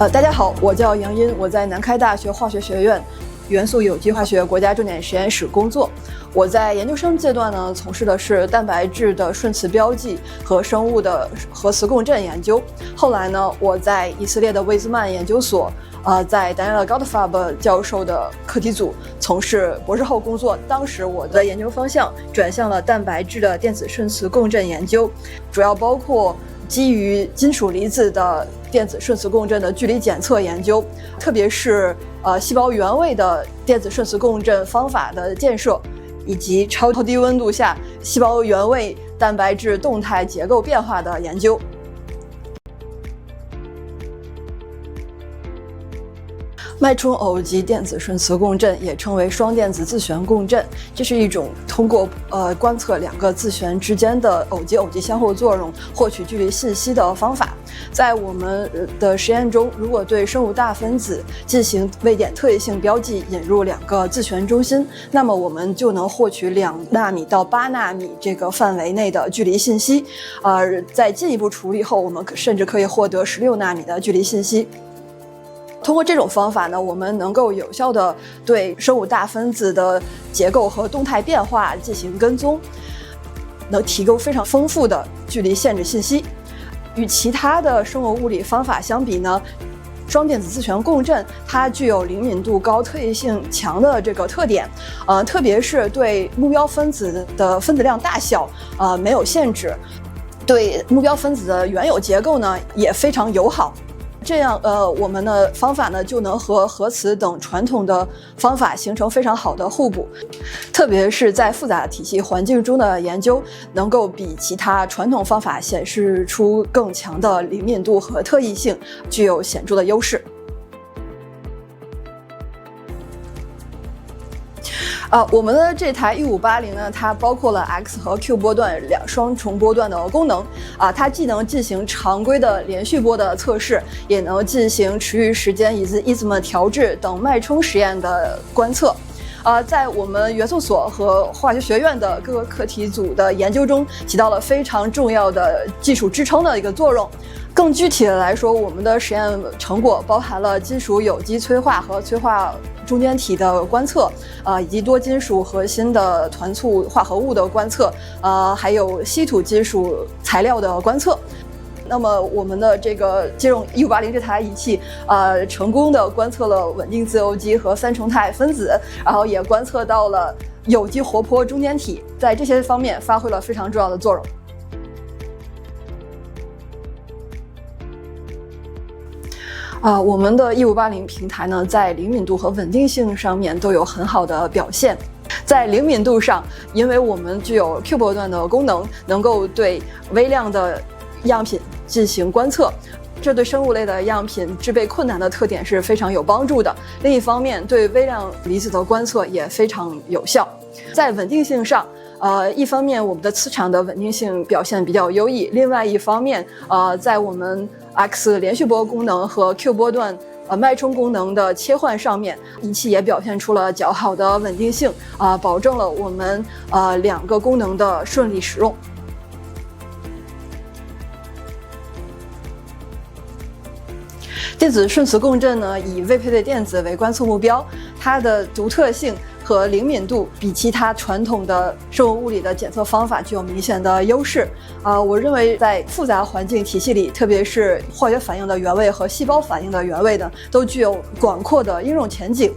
大家好，我叫杨茵，我在南开大学化学学院元素有机化学国家重点实验室工作。我在研究生阶段呢，从事的是蛋白质的顺磁标记和生物的核磁共振研究。后来呢，我在以色列的威兹曼研究所，在 Daniela Goldfarb 教授的课题组从事博士后工作。当时我的研究方向转向了蛋白质的电子顺磁共振研究，主要包括基于金属离子的电子顺磁共振的距离检测研究，特别是细胞原位的电子顺磁共振方法的建设，以及超低温度下细胞原位蛋白质动态结构变化的研究。脉冲偶极电子顺磁共振也称为双电子自旋共振，这是一种通过观测两个自旋之间的偶极相互作用获取距离信息的方法。在我们的实验中，如果对生物大分子进行位点特异性标记，引入两个自旋中心，那么我们就能获取2纳米到8纳米这个范围内的距离信息。在进一步处理后，我们甚至可以获得16纳米的距离信息。通过这种方法呢，我们能够有效地对生物大分子的结构和动态变化进行跟踪，能提供非常丰富的距离限制信息。与其他的生物物理方法相比呢，双电子自旋共振它具有灵敏度高、特异性强的这个特点，特别是对目标分子的分子量大小没有限制，对目标分子的原有结构呢也非常友好。这样我们的方法呢就能和核磁等传统的方法形成非常好的互补，特别是在复杂体系环境中的研究，能够比其他传统方法显示出更强的灵敏度和特异性，具有显著的优势。我们的这台1580呢，它包括了 X 和 Q 波段双重波段的功能。它既能进行常规的连续波的测试，也能进行持续时间以及伊兹曼调制等脉冲实验的观测。在我们元素所和化学学院的各个课题组的研究中，起到了非常重要的技术支撑的一个作用。更具体的来说，我们的实验成果包含了金属有机催化和催化中间体的观测，以及多金属核心的团簇化合物的观测，还有稀土金属材料的观测。那么我们的这个借用1580这台仪器，成功的观测了稳定自由基和3重态分子，然后也观测到了有机活泼中间体，在这些方面发挥了非常重要的作用。我们的1580平台呢，在灵敏度和稳定性上面都有很好的表现。在灵敏度上，因为我们具有 Q 波段的功能，能够对微量的样品进行观测，这对生物类的样品制备困难的特点是非常有帮助的。另一方面，对微量离子的观测也非常有效。在稳定性上，一方面我们的磁场的稳定性表现比较优异，另外一方面，在我们 X 连续波功能和 Q 波段脉冲功能的切换上面，仪器也表现出了较好的稳定性，保证了我们2个功能的顺利使用。电子顺磁共振呢，以未配对电子为观测目标，它的独特性和灵敏度比其他传统的生物物理的检测方法具有明显的优势。我认为在复杂环境体系里，特别是化学反应的原位和细胞反应的原位呢，都具有广阔的应用前景。